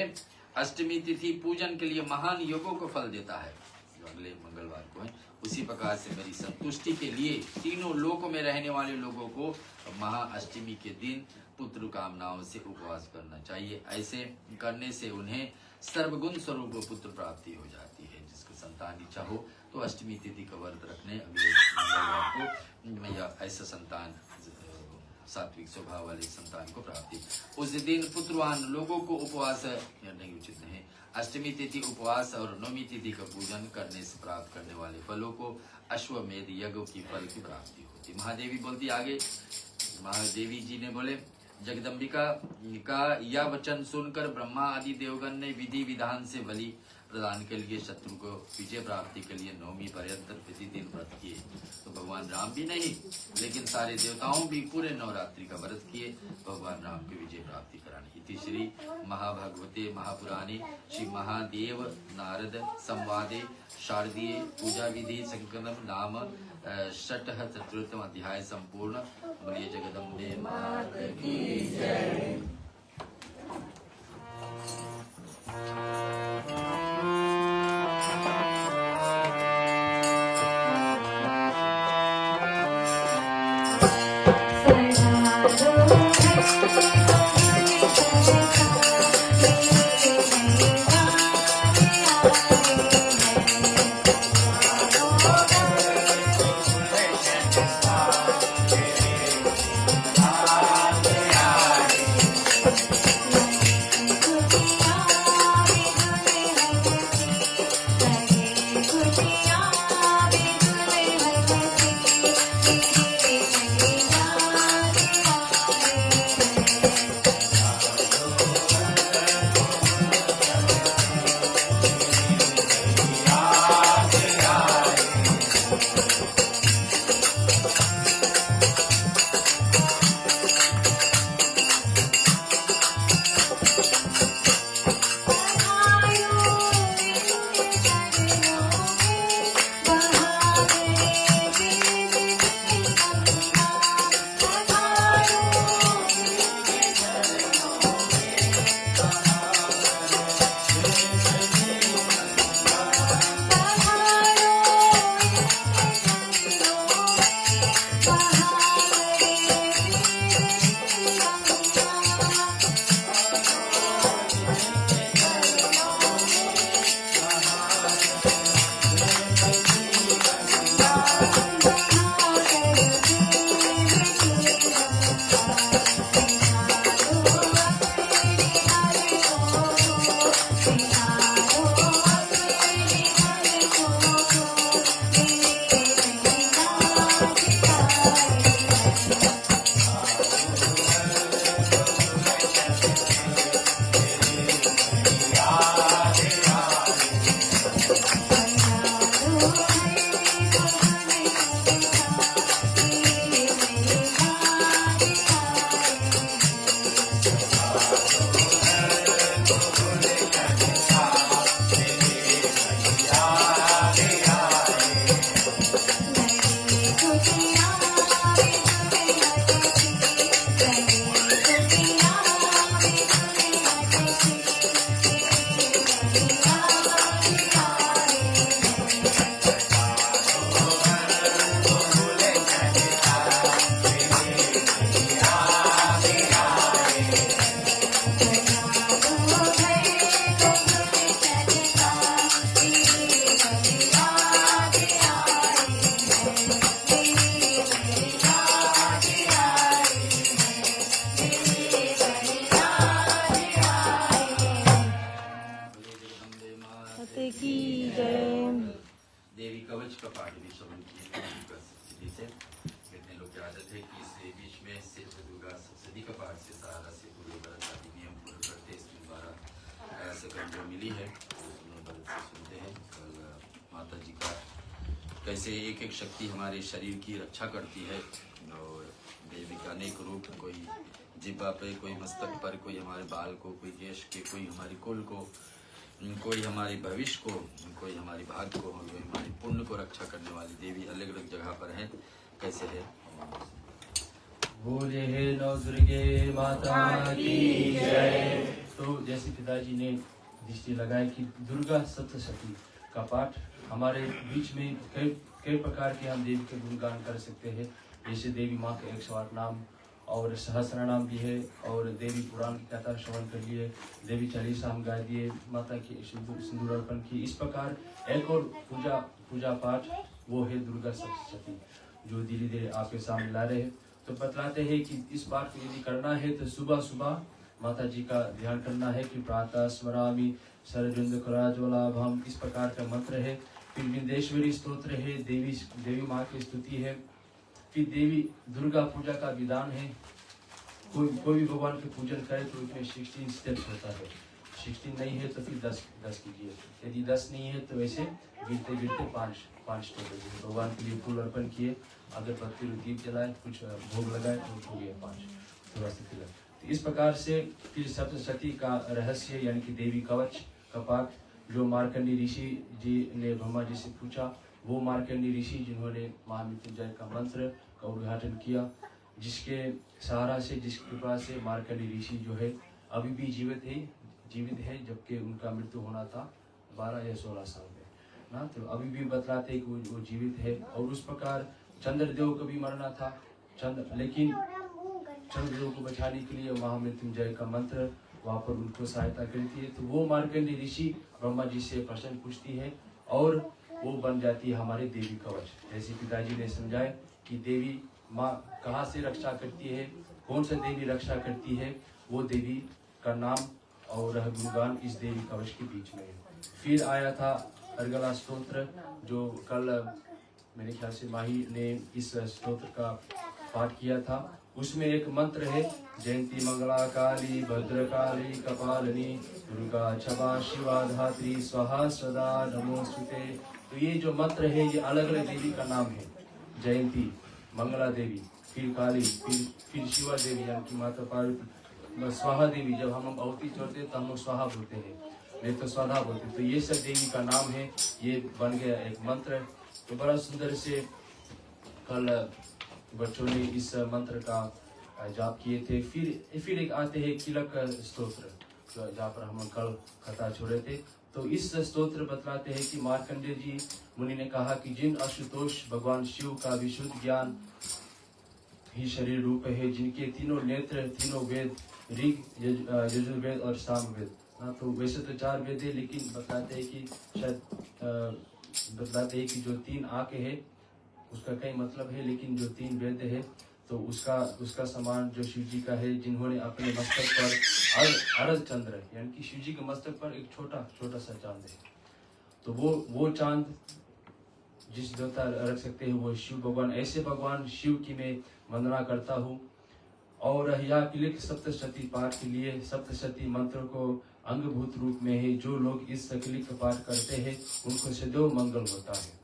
अष्टमी तिथि पूजन के लिए महान योगों को फल देता है जो अगले मंगलवार को है, उसी प्रकार से मेरी संतुष्टि के लिए तीनों लोकों में रहने वाले लोगों को महाअष्टमी के दिन पुत्र कामनाओं से उपवास करना चाहिए। ऐसे करने से उन्हें सर्वगुण स्वरूप पुत्र प्राप्ति हो जाती है। जिसको संतान इच्छा हो तो अष्टमी तिथि का व्रत रखने अगले मंगलवार को या ऐसा संतान सात्विक स्वभाव वाले संतान को प्राप्ति। उस दिन पुत्रवान लोगों को उपवास नहीं उचित नहीं। अष्टमी तिथि उपवास और नवमी तिथि का पूजन करने से प्राप्त करने वाले फलों को अश्वमेध यज्ञ की फल की प्राप्ति होती। महादेवी बोलती आगे, महादेवी जी ने बोले जगदम्बिका का यह वचन सुनकर ब्रह्मा आदि देवगण ने विधि विधान से बलि प्रदान के लिए शत्रु को विजय प्राप्ति के लिए नवमी पर्यंत प्रतिदिन व्रत किए। तो भगवान राम भी नहीं लेकिन सारे देवताओं भी पूरे नवरात्रि का व्रत किए भगवान राम की विजय प्राप्ति कराने। इति श्री महाभागवते महापुराणे श्री महादेव नारद संवादे शारदीय पूजा विधि संकलनम नाम षटः चतुर्थम अध्याय संपूर्ण। बोलिए जगदम्बे मात की जय। देवी कवच का पाठ भी श्रवण किए से कितने लोग की आदत है कि इससे बीच में से दुर्गा सप्तशती का पाठ से सहारा से पूरे व्रत आदि नियम पूरे करते इसके द्वारा सकल जो मिली है व्रत से सुनते हैं। कल माता जी का कैसे एक एक शक्ति हमारे शरीर की रक्षा करती है और देवी का अनेक रूप, कोई जिब्बा पे, कोई मस्तक पर, कोई हमारे बाल को, कोई केश के, कोई हमारे कुल को, इनको ही हमारे भविष्य को, इनको ही हमारी भाग्य को, हमारी पुण्य को रक्षा करने वाली देवी अलग अलग जगह पर है। कैसे है? बोले हे नौ दुर्गे माता की जय। तो जैसे पिताजी ने दृष्टि लगाई कि दुर्गा सप्तशती का पाठ हमारे बीच में कई प्रकार के हम देवी के गुणगान कर सकते हैं। जैसे देवी माँ के 108 नाम और सहस्र नाम भी है, और देवी पुराण की कथा श्रवण कर लिए, देवी चालीसा हम गा दिए, माता की सिंदूर अर्पण की। इस प्रकार एक और पूजा पाठ वो है दुर्गा सप्तशती, जो धीरे धीरे आपके सामने ला रहे हैं। तो बतलाते हैं कि इस बात को यदि करना है तो सुबह सुबह माता जी का ध्यान करना है कि प्रातः स्मरामि शरदृंद कराज्वलाभम, इस प्रकार का मंत्र है। फिर विंदेश्वरी स्तोत्र है, देवी माँ की स्तुति है। फिर देवी दुर्गा पूजा का विधान है। कोई भी भगवान के पूजन करे तो उसमें 16 स्टेप्स होता है। 16 नहीं है तो फिर 10 कीजिए। यदि 10 नहीं है तो वैसे गिरते गिरते 5 स्टेप है। भगवान के लिए फूल अर्पण किए, अगरबत्ती दीप जलाए, कुछ भोग लगाए तो हो गया 5, थोड़ा सा तिलक। तो इस प्रकार से फिर सप्तशती का रहस्य यानी कि देवी कवच का पाठ, जो मार्कंडी ऋषि जी ने ब्रह्मा जी से पूछा, वो मार्कंडी ऋषि जिन्होंने महामृत्युंजय का मंत्र का उद्घाटन किया, जिसके सहारा से, जिसकी कृपा से मार्कंडी ऋषि जो है अभी भी जीवित है, जबकि उनका मृत्यु होना था 12 या 16 साल में ना। तो अभी भी बतलाते कि वो जीवित है। और उस प्रकार चंद्रदेव को भी मरना था, लेकिन चंद्रदेव को बचाने के लिए महामृत्युंजय का मंत्र वहाँ पर उनको सहायता करती है। तो वो मार्कंडी ऋषि ब्रह्मा जी से प्रश्न पूछती है और वो बन जाती है हमारे देवी कवच। जैसे पिताजी ने समझाया कि देवी माँ कहाँ से रक्षा करती है, कौन सा देवी रक्षा करती है, वो देवी का नाम और गुणगान इस देवी कवच के बीच में है। फिर आया था अर्गला स्तोत्र, जो कल मेरे ख्याल से माही ने इस स्तोत्र का पाठ किया था। उसमें एक मंत्र है, जयंती मंगला काली भद्रकाली कपालिनी दुर्गा क्षमा शिवा धात्री स्वाहा सदा नमोस्तुते। तो ये जो मंत्र है ये अलग अलग देवी का नाम है। जयंती मंगला देवी, फिर काली, फिर शिवा देवी यानी कि माता पार्वती, स्वाहा देवी जब हम आहुति चढ़ते हैं तो हम लोग स्वाहा बोलते हैं, नहीं तो स्वाधा बोलते हैं। तो ये सब देवी का नाम है, ये बन गया एक मंत्र। तो बड़ा सुंदर से कल बच्चों ने इस मंत्र का जाप किए थे। फिर एक आते हैं किलक स्तोत्र, जहाँ पर हम कल कथा छोड़े थे। तो इस स्तोत्र बतलाते हैं कि मार्कंडेय जी मुनि ने कहा कि जिन आशुतोष भगवान शिव का विशुद्ध ज्ञान ही शरीर रूप है, जिनके तीनों नेत्र, तीनों वेद, ऋग, यजुर्वेद और सामवेद ना। तो वैसे तो 4 वेद है, लेकिन बतलाते हैं कि शायद बतलाते हैं कि जो 3 आंखें है उसका कई मतलब है, लेकिन जो 3 वेद है तो उसका समान जो शिव जी का है, जिन्होंने अपने मस्तक पर अर्ध चंद्र यानी कि शिव जी के मस्तक पर एक छोटा सा चांद है। तो वो चांद जिस देवता रख सकते हैं वो शिव भगवान। ऐसे भगवान शिव की मैं वंदना करता हूँ। और यह किलिक सप्तशती पाठ के लिए सप्तशती मंत्र को अंगभूत रूप में है। जो लोग इस किलिक पाठ करते हैं उनको सदैव मंगल होता है,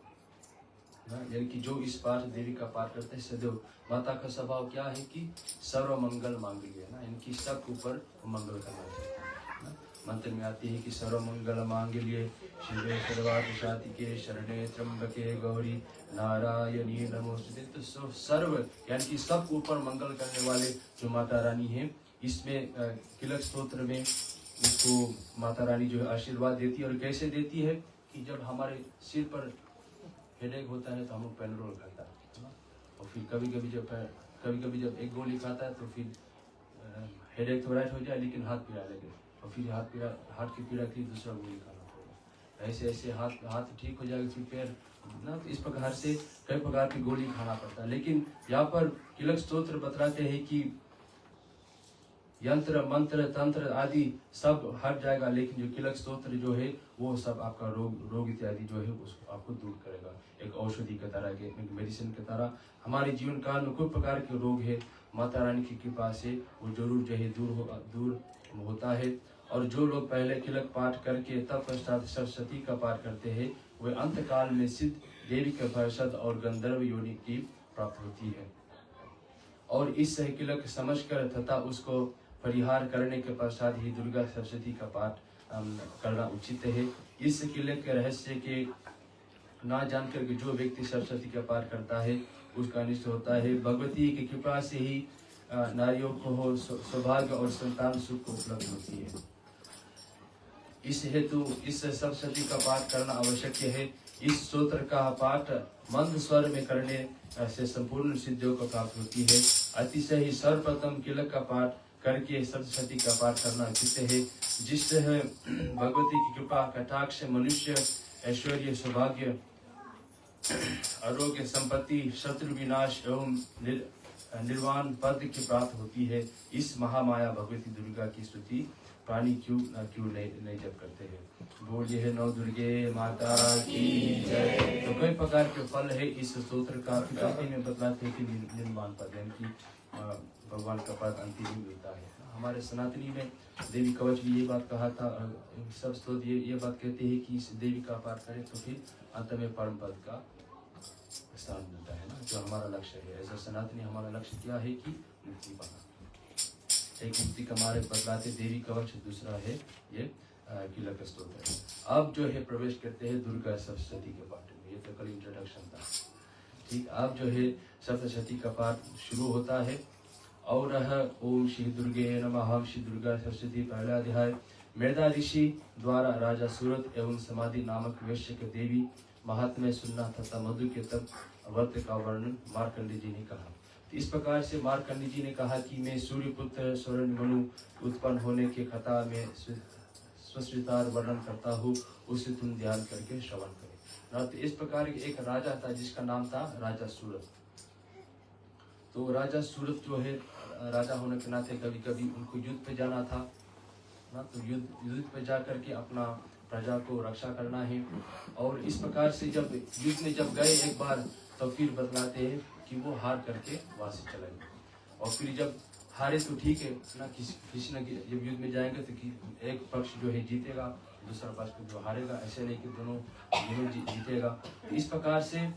यानी कि जो इस पाठ देवी का पाठ करते हैं सदैव। माता का स्वभाव क्या है कि सर्व मंगल मांगल्य ना, इनकी सब ऊपर मंगल करना चाहिए ना। मंत्र में आती है कि सर्व मंगल मांगल्ये शिवे सर्वार्थ साधिके शरणे त्र्यंबके गौरी नारायणी नमोस्तुते। तो सर्व यानी कि सब ऊपर मंगल करने वाले जो माता रानी है, इसमें किलक स्तोत्र में उसको माता रानी जो है आशीर्वाद देती है। और कैसे देती है कि जब हमारे सिर पर हेडेक होता है तो हम लोग पेनरोल खाता है ना। और फिर कभी कभी जब एक गोली खाता है तो फिर हेडेक तो राइट हो जाए, लेकिन हाथ पीड़ा लगे, और फिर हाथ की पीड़ा की दूसरा गोली खाना पड़ेगा। ऐसे हाथ ठीक हो जाएगा, फिर पैर ना। तो इस प्रकार से कई प्रकार की गोली खाना पड़ता है। लेकिन यहाँ पर किलक स्तोत्र बतलाते हैं कि यंत्र मंत्र तंत्र आदि सब हट जाएगा, लेकिन जो किलक स्तोत्र जो है वो सब आपका रोग इत्यादि जो है उसको आपको दूर करेगा। एक औषधि की तरह के, एक मेडिसिन की तरह हमारे जीवन काल में कोई प्रकार के रोग है, माता रानी की कृपा से वो जरूर जो है दूर होता है। और जो लोग पहले किलक पाठ करके तब पश्चात सरस्वती का पाठ करते हैं, वे अंत काल में सिद्ध देवी के पार्षद और गंधर्व योनि की प्राप्त होती है। और इस किलक समझकर तथा उसको परिहार करने के पश्चात ही दुर्गा सप्तशती का पाठ करना उचित है। इस किले के रहस्य के ना जानकर के जो व्यक्ति सरस्वती का पाठ करता है उसका अनिष्ट होता है। भगवती की कृपा से ही नारियों को हो सौभाग्य और संतान सुख को उपलब्ध होती है। इस हेतु इस सप्तशती का पाठ करना आवश्यक है। इस स्तोत्र का पाठ मंद स्वर में करने से संपूर्ण सिद्धियों को प्राप्त होती है। अतिशय ही सर्वप्रथम किलक का पाठ करके सप्तशती का पाठ करना उचित है, जिससे भगवती की कृपा कटाक्ष मनुष्य ऐश्वर्य सौभाग्य आरोग्य संपत्ति शत्रु विनाश एवं निर्वाण पद की प्राप्त होती है। इस महामाया भगवती दुर्गा की स्तुति प्राणी क्यों नहीं जप करते हैं। बोलिए है नौ दुर्गे माता की जय। तो कई प्रकार के फल है इस स्तोत्र का। फिर में बतलाते हैं कि निर्माण पद यानी कि भगवान का पद अंतिम ही मिलता है। हमारे सनातनी में देवी कवच भी ये बात कहा था, सब स्तोत्र ये बात कहते हैं कि इस देवी का पाठ करें तो फिर अंत में परम पद का स्थान मिलता है ना, जो हमारा लक्ष्य है। ऐसा सनातनी हमारा लक्ष्य क्या है कि मुक्ति पाना। एक मुक्ति का हमारे बतलाते देवी कवच, दूसरा है ये किलक स्तोत्र है। अब जो है प्रवेश करते हैं दुर्गा सप्तशती के पाठ में। ये तो कल इंट्रोडक्शन था, ठीक। अब जो है सप्तशती का पाठ शुरू होता है। और ओम श्री दुर्गे नमः। श्री दुर्गा सप्तशती पहला अध्याय। मेधा ऋषि द्वारा राजा सूरत एवं समाधि नामक वैश्य के देवी महात्म्य सुनना तथा मधु के तप व्रत का वर्णन मार्कंडे जी ने कहा। इस प्रकार से मार्कंडे जी ने कहा कि मैं सूर्यपुत्र स्वर्ण मनु उत्पन्न होने के कथा में स्वस्वितार वर्णन करता हूँ, उसे तुम ध्यान करके श्रवण करो। तो इस प्रकार एक राजा था जिसका नाम था राजा सूरत। तो राजा सूरत जो है राजा होने के नाते कभी कभी उनको युद्ध पे जाना था ना, तो युद्ध पे जा करके अपना प्रजा को रक्षा करना है। और इस प्रकार से जब युद्ध में जब गए एक बार, तो फिर बतलाते हैं कि वो हार करके वासी चले गए। और फिर जब हारे तो ठीक है ना, किसी न जब युद्ध में जाएंगे तो एक पक्ष जो है जीतेगा, दूसरा पक्ष जो हारेगा, ऐसे नहीं कि दोनों जीतेगा। इस प्रकार से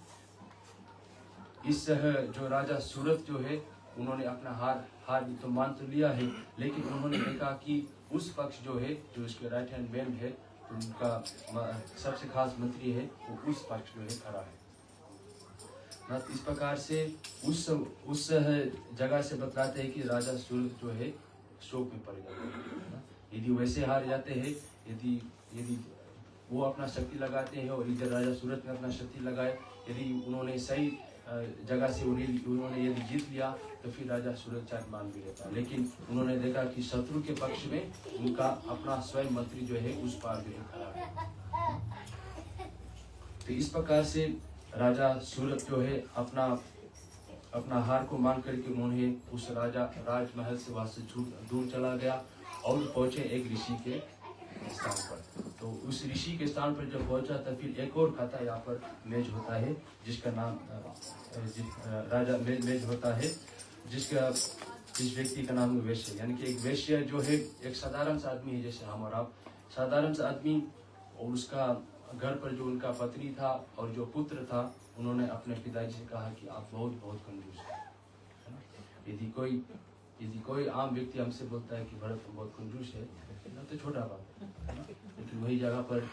इस जो राजा सूरत जो है उन्होंने अपना हार तो मान तो लिया है, लेकिन उन्होंने देखा कि उस पक्ष जो है, जो उसके राइट हैंड मैन है, तो उनका सबसे खास मंत्री है, वो उस पक्ष जो है खड़ा है ना। इस प्रकार से उस जगह से बतलाते हैं कि राजा सूरत जो है शोक में पड़ गया। यदि वैसे हार जाते हैं, यदि वो अपना शक्ति लगाते हैं और इधर राजा सूरत ने अपना शक्ति लगाए, यदि उन्होंने सही जगह से उन्होंने यदि जीत लिया तो फिर राजा सूरत चाट मान भी लेता। लेकिन उन्होंने देखा कि शत्रु के पक्ष में उनका अपना स्वयं मंत्री जो है उस पार जो है खड़ा है। तो इस प्रकार से राजा सूरत जो है अपना हार को मान करके उन्होंने उस राजमहल से वहां से दूर चला गया और पहुंचे एक ऋषि के स्थान पर। तो उस ऋषि के स्थान पर जब पहुंचा तो फिर एक और खाता यहाँ पर मेज होता है, जिसका नाम राजा मेज होता है, जिस व्यक्ति का नाम वैश्य, यानी कि एक वैश्य जो है एक साधारण सा आदमी है, जैसे हम और आप साधारण सा आदमी। और उसका घर पर जो उनका पत्नी था और जो पुत्र था, उन्होंने अपने पिताजी से कहा कि आप बहुत कंजूस है ना। यदि कोई आम व्यक्ति हमसे बोलता है कि भरत बहुत कंजूस है ना, तो छोटा बात है ना। लेकिन वही जगह पर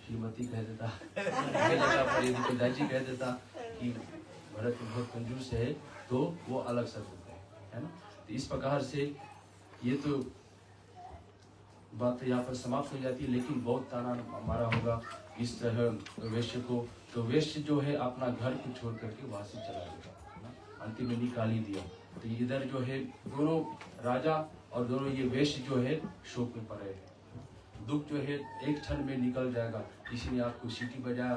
श्रीमती कह देता, वही जगह पर यदि पिताजी कह देता कि भरत बहुत कंजूस है, तो वो अलग शब्द होता है ना। तो इस प्रकार से ये तो बात यहाँ पर समाप्त हो जाती है, लेकिन बहुत ताना मारा होगा इस तरह वैश्य को। तो वैश्य जो है अपना घर को छोड़ करके वहां से चला गया, अंतिम में निकाल ही दिया। तो इधर जो है दोनों राजा और दोनों ये वैश्य जो है शोक में पड़े हैं। दुख जो है एक क्षण में निकल जाएगा। किसी ने आपको सीटी बजाया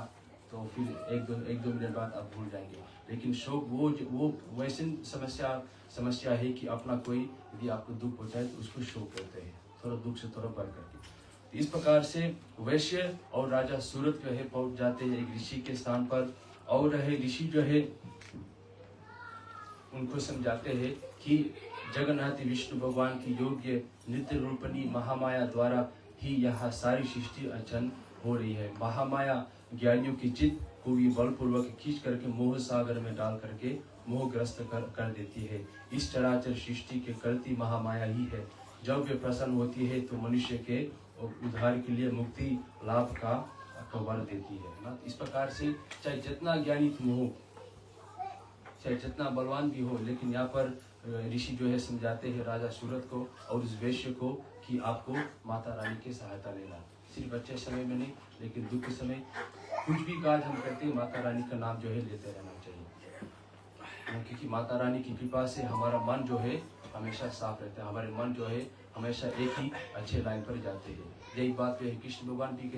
तो फिर एक दो मिनट बाद आप भूल जाएंगे, लेकिन शोक वो वैसी समस्या है कि अपना कोई यदि आपको दुख होता है तो उसको शोक कहते हैं, थोड़ा दुख से थोड़ा बढ़ करके। तो इस प्रकार से वैश्य और राजा सूरत जो है पहुंच जाते हैं एक ऋषि के स्थान पर। और ऋषि जो है उनको समझाते हैं कि जगन्नाथ विष्णु भगवान की योग्य नित्य रूपणी महामाया द्वारा ही यह सारी सृष्टि अर्चन हो रही है। महामाया ज्ञानियों की चित्त को भी बलपूर्वक खींच करके मोह सागर में डाल करके मोहग्रस्त कर देती है। इस चराचर सृष्टि के करती महामाया ही है। जब वे प्रसन्न होती है तो मनुष्य के और उद्धार के लिए मुक्ति लाभ का वर देती है ना। इस प्रकार से चाहे जितना ज्ञानी तुम हो, चाहे जितना बलवान भी हो, लेकिन यहाँ पर ऋषि जो है समझाते हैं राजा सूरत को और उस वैश्य को कि आपको माता रानी की सहायता लेना, सिर्फ अच्छे समय में नहीं लेकिन दुख के समय कुछ भी कार्य हम करते हैं माता रानी का नाम जो है लेते रहना चाहिए, क्योंकि माता रानी की कृपा से हमारा मन जो है हमेशा साफ रहता है, हमारे मन जो है हमेशा एक ही अच्छे लाइन पर जाते हैं। यही बात जो है कृष्ण भगवान भी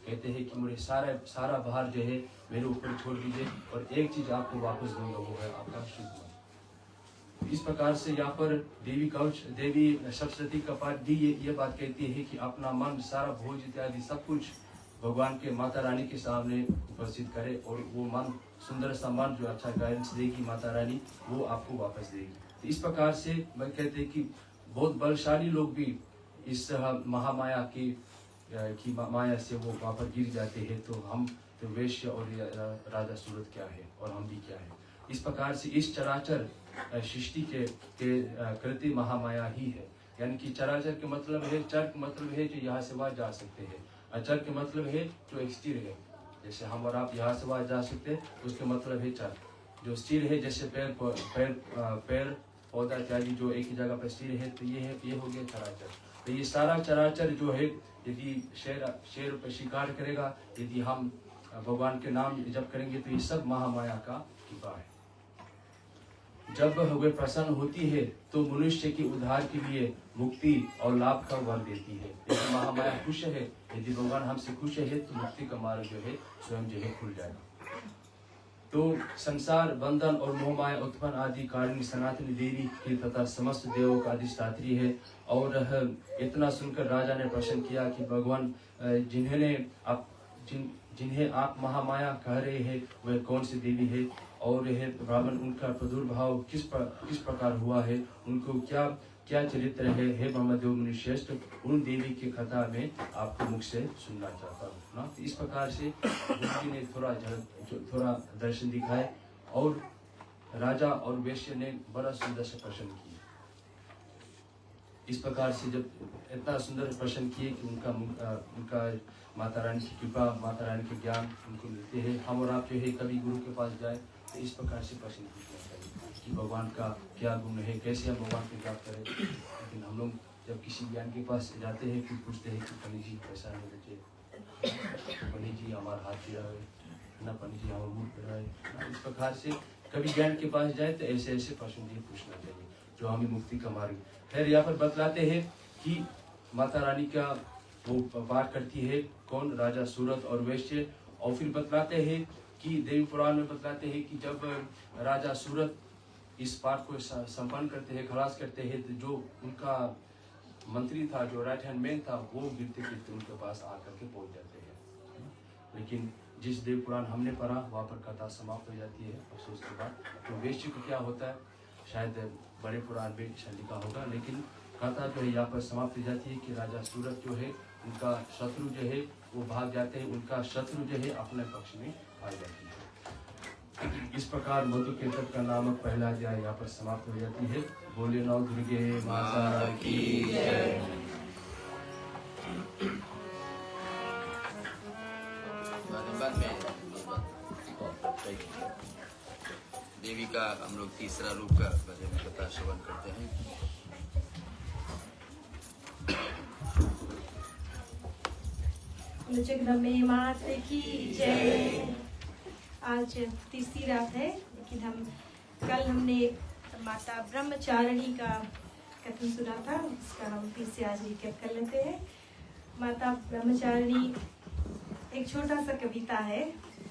कहते हैं कि मुझे सारा भार जो है मेरे ऊपर छोड़ दीजिए और एक चीज आपको वापस दूंगा, वो है आपका शुद्ध मन। इस प्रकार से यहाँ पर देवी सरस्वती का पाठ भी ये बात कहती है कि अपना मन सारा भोज इत्यादि सब कुछ भगवान के माता रानी के सामने उपस्थित करे और वो मन सुंदर सा मन जो अच्छा गाइडेंस देगी माता रानी, वो आपको वापस देगी। तो इस प्रकार से मैं कहते हैं कि बहुत बलशाली लोग भी इस महामाया की माया से वो वहाँ पर गिर जाते हैं। तो हम तो वैश्य और राजा सूरत क्या है और हम भी क्या है। इस प्रकार से इस चराचर सृष्टि के कृति महामाया ही है, यानी कि चराचर के मतलब है, चर के मतलब है जो यहाँ से वहाँ जा सकते हैं, अचर के मतलब है जो स्थिर है, जैसे हम और आप यहाँ से वहाँ जा सकते हैं उसके मतलब है चर। जो स्थिर है जैसे पैर पौधा इत्यादि जो एक ही जगह पर स्थिर है, तो ये हो गया चराचर। तो ये सारा चराचर जो है यदि शेर पर शिकार करेगा, यदि हम भगवान के नाम जप करेंगे तो ये सब महामाया का कृपा है। जब वे प्रसन्न होती है तो मनुष्य के उद्धार के लिए मुक्ति और लाभ का वर देती है। यदि महामाया खुश है, यदि भगवान हमसे खुश है तो मुक्ति का मार्ग जो है स्वयं जो है खुल जाएगा। तो संसार बंधन और मोहमाया उत्पन्न आदि कारिणी सनातनी देवी की तथा समस्त देवों का अधिष्ठात्री है। और इतना सुनकर राजा ने प्रश्न किया कि भगवान जिन्हें आप महामाया कह रहे हैं वह कौन सी देवी है, और है ब्राह्मण उनका प्रादुर्भाव किस प्रकार हुआ है, उनको क्या क्या चरित्र है। हे ब्रह्मदेव मुनि श्रेष्ठ, उन देवी की कथा में आपको मुख से सुनना चाहता हूँ ना। तो इस प्रकार से गुरुजी ने थोड़ा दर्शन दिखाए और राजा और वैश्य ने बड़ा सुंदर से प्रश्न किए। इस प्रकार से जब इतना सुंदर प्रश्न किए कि उनका माता रानी की कृपा, माता रानी के ज्ञान उनको मिलते हैं। हम और आप जो है कभी गुरु के पास जाए तो इस प्रकार से प्रश्न पूछना चाहिए कि भगवान का क्या गुण है, कैसे हम भगवान को प्राप्त करें। लेकिन हम लोग जब किसी ज्ञान के पास जाते हैं फिर पूछते हैं कि पंडित जी पैसा नहीं बचे, पंडित जी हमारा हाथ गिरा है ना, पंडित जी हमारा मुँह पड़ा है। इस प्रकार से कभी ज्ञान के पास जाए तो ऐसे ऐसे प्रश्न भी पूछना चाहिए जो हमें मुक्ति का मार्ग। फिर यहाँ पर बतलाते हैं कि माता रानी का वो पाठ करती है कौन, राजा सूरत और वैश्य। और फिर बतलाते हैं कि देवी पुराण में बतलाते हैं कि जब राजा सूरत इस पाठ को संपन्न करते हैं, खलास करते हैं, तो जो उनका मंत्री था, जो राइट हैंड मैन था, वो गिरते गिरते उनके पास आकर के पहुंच जाते हैं। लेकिन जिस देव पुराण हमने पढ़ा वहाँ पर कथा समाप्त हो जाती है अफसोस के बाद। तो वैश्य को क्या होता है शायद बड़े पुराण में लिखा होगा, लेकिन कथा जो है यहाँ पर समाप्त हो जाती है कि राजा सूरत जो है उनका शत्रु जो है वो भाग जाते हैं, उनका शत्रु जो है अपने पक्ष में आ जाती है। इस प्रकार मधु कीर्तन का नामक पहला अध्याय यहाँ पर समाप्त हो जाती है। बोले नौ दुर्गे माता की जय। बाद में देवी का हम लोग तीसरा रूप का बारे में कथा श्रवण करते हैं। जगदम्बे माता की जय। आज तीसरी रात है, लेकिन कल हमने माता ब्रह्मचारिणी का कथन सुना था, उसका हम फिर से आज रिकैप कर लेते हैं। माता ब्रह्मचारिणी एक छोटा सा कविता है,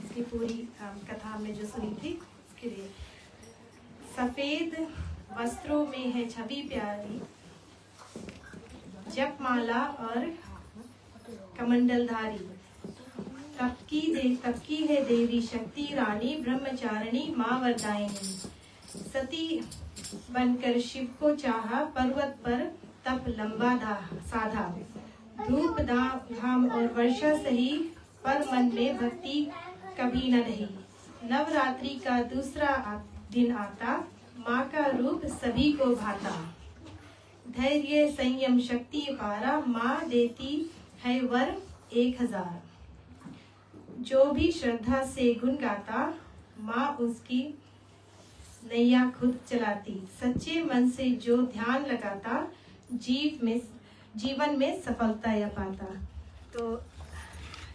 इसकी पूरी कथा हमने जो सुनी थी उसके लिए। सफेद वस्त्रों में है छवि प्यारी, जपमाला और कमंडलधारी, तब की है देवी शक्ति रानी, ब्रह्मचारिणी माँ वरदायिनी। सती बनकर शिव को चाहा, पर्वत पर तप लंबा साधा, धूप धाम और वर्षा सही, पर मन में भक्ति कभी न रही। नवरात्रि का दूसरा दिन आता, माँ का रूप सभी को भाता। धैर्य संयम शक्ति पारा माँ देती है वर 1000। जो भी श्रद्धा से गुण गाता माँ उसकी नैया खुद चलाती। सच्चे मन से जो ध्यान लगाता जीवन में सफलता या पाता। तो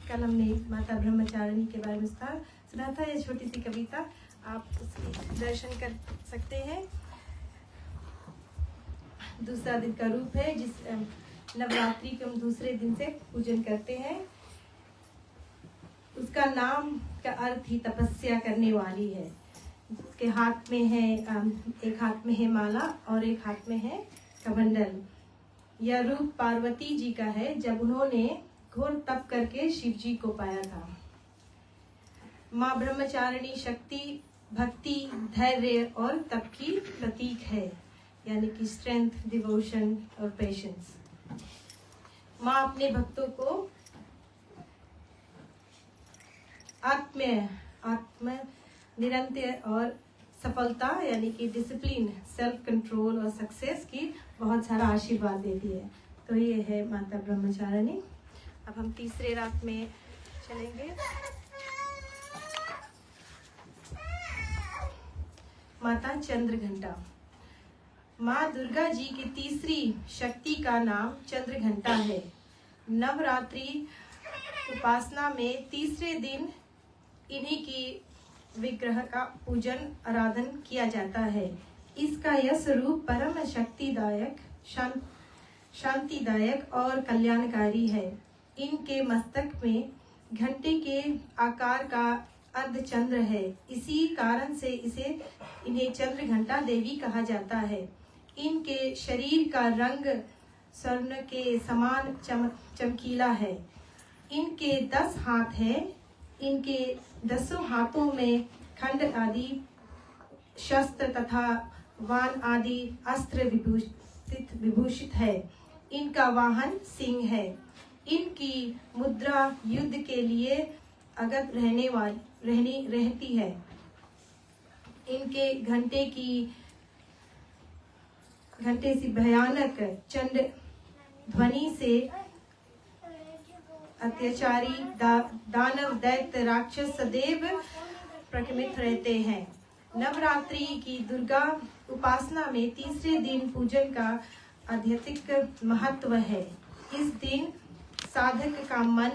कल हमने माता ब्रह्मचारिणी के बारे में सुना था। ये छोटी सी कविता आप उसके दर्शन कर सकते हैं। दूसरा दिन का रूप है जिस नवरात्रि के हम दूसरे दिन से पूजन करते हैं। उसका नाम का अर्थ ही तपस्या करने वाली है। उसके हाथ में है एक हाथ में है माला और एक हाथ में है कमंडल। यह रूप पार्वती जी का है जब उन्होंने घोर तप करके शिव जी को पाया था। माँ ब्रह्मचारिणी शक्ति भक्ति धैर्य और तप की प्रतीक है, यानी कि स्ट्रेंथ डिवोशन और पेशेंस। माँ अपने भक्तों को आत्म निरंतर और सफलता यानी कि डिसिप्लिन सेल्फ कंट्रोल और सक्सेस की बहुत सारा आशीर्वाद देती है। तो ये है माता ब्रह्मचारिणी। अब हम तीसरे रात में चलेंगे। माता चंद्रघंटा। माँ दुर्गा जी की तीसरी शक्ति का नाम चंद्रघंटा है। नवरात्रि उपासना में तीसरे दिन इन्हीं की विग्रह का पूजन आराधन किया जाता है। इसका यह स्वरूप परम शक्तिदायक शांतिदायक और कल्याणकारी है। इनके मस्तक में घंटे के आकार का अर्धचंद्र है। इसी कारण से इन्हें चंद्रघंटा देवी कहा जाता है। इनके शरीर का रंग स्वर्ण के समान चमकीला है। इनके 10 हाथ हैं। इनके 10 हाथों में खंड आदि शस्त्र तथा वाण आदि अस्त्र विभूषित है। इनका वाहन सिंह है। इनकी मुद्रा युद्ध के लिए अगत रहती है। इनके घंटे से भयानक चंड ध्वनि से अत्याचारी दानव दैत्य राक्षस सदैव प्रकमित रहते हैं। नवरात्रि की दुर्गा उपासना में तीसरे दिन पूजन का आध्यात्मिक महत्व है। इस दिन साधक का मन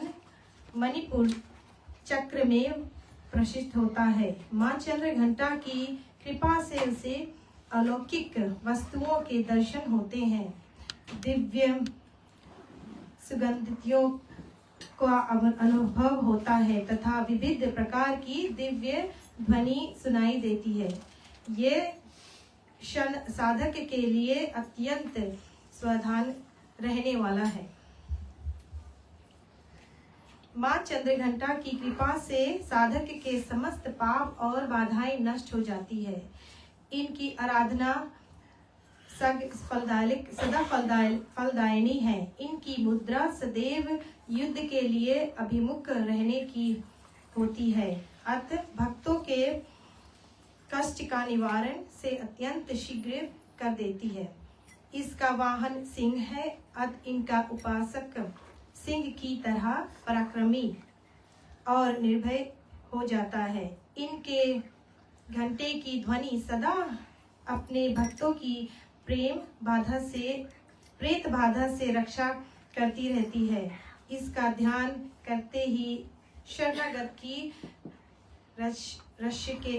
मणिपुर चक्र में प्रशिष्ट होता है। माँ चंद्रघंटा की कृपा से उसे अलौकिक वस्तुओं के दर्शन होते हैं। दिव्य सुगंधियों का अनुभव होता है तथा विविध प्रकार की दिव्य ध्वनि सुनाई देती है। ये क्षण साधक के लिए अत्यंत सावधान रहने वाला है। माँ चंद्रघंटा की कृपा से साधक के समस्त पाप और बाधाएं नष्ट हो जाती है। इनकी आराधना सदा फलदायिनी है। इनकी मुद्रा सदैव युद्ध के लिए अभिमुख रहने की होती है। अतः भक्तों के कष्ट का निवारण से अत्यंत शीघ्र कर देती है। इसका वाहन सिंह है। अतः इनका उपासक सिंह की तरह पराक्रमी और निर्भय हो जाता है। इनके घंटे की ध्वनि सदा अपने भक्तों की प्रेत बाधा से रक्षा करती रहती है। इसका ध्यान करते ही शरणागत की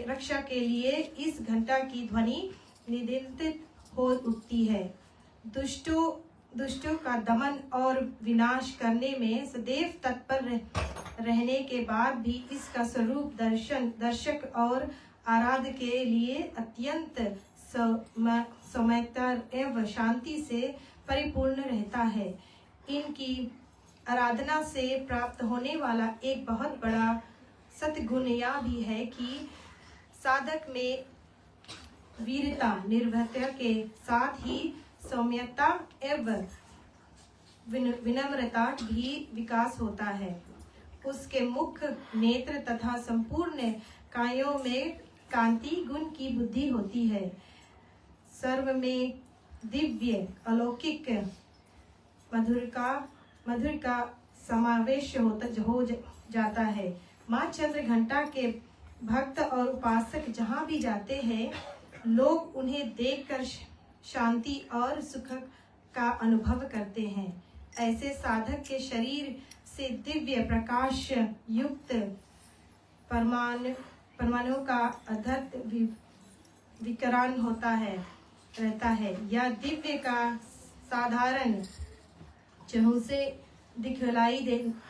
रक्षा के लिए इस घंटा की ध्वनि निरंतर हो उठती है। दुष्टों का दमन और विनाश करने में सदैव तत्पर रहने के बाद भी इसका स्वरूप दर्शक और आराध्य के लिए अत्यंत सौम्यता एवं शांति से परिपूर्ण रहता है। इनकी आराधना से प्राप्त होने वाला एक बहुत बड़ा सद्गुण यह भी है कि साधक में वीरता निर्भयता के साथ ही सौम्यता एवं विनम्रता भी विकास होता है। उसके मुख नेत्र तथा संपूर्ण कायों में कांति गुण की बुद्धि होती है। सर्व में दिव्य अलौकिक मधुर का समावेश हो जाता है। माँ चंद्र घंटा के भक्त और उपासक जहाँ भी जाते हैं, लोग उन्हें देखकर शांति और सुख का अनुभव करते हैं। ऐसे साधक के शरीर से दिव्य प्रकाश युक्त परमाणुओं का अद्भुत विकिरण रहता है। यह दिव्य का साधारण चहु से दिखलाई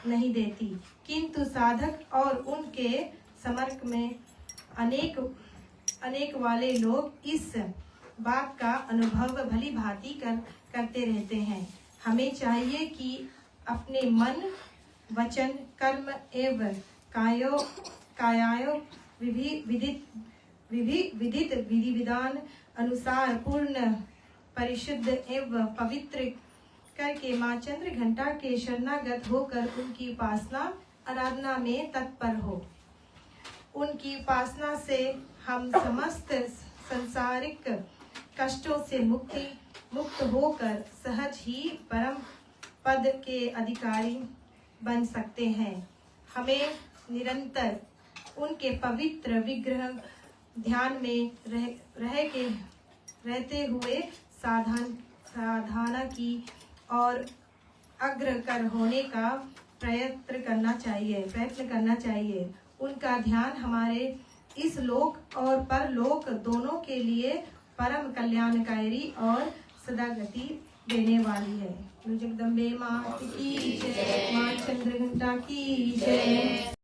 नहीं देती, किंतु साधक और उनके समर्क में अनेक वाले लोग इस बात का अनुभव भली भांति करते रहते हैं। हमें चाहिए कि अपने मन, वचन, कर्म एवं कायायो विधित विधि विधान अनुसार पूर्ण परिशुद्ध एवं पवित्र करके माँ चंद्र घंटा के शरणागत होकर उनकी उपासना आराधना में तत्पर हो। उनकी उपासना से हम समस्त संसारिक कष्टों से मुक्त होकर सहज ही परम पद के अधिकारी बन सकते हैं। हमें निरंतर उनके पवित्र विग्रह ध्यान में रहते हुए साधना की और अग्रसर होने का प्रयत्न करना चाहिए। उनका ध्यान हमारे इस लोक और परलोक दोनों के लिए परम कल्याणकारी और सदागति देने वाली है। जगदम्बे माँ की जय, माँ चंद्र घंटा की जय।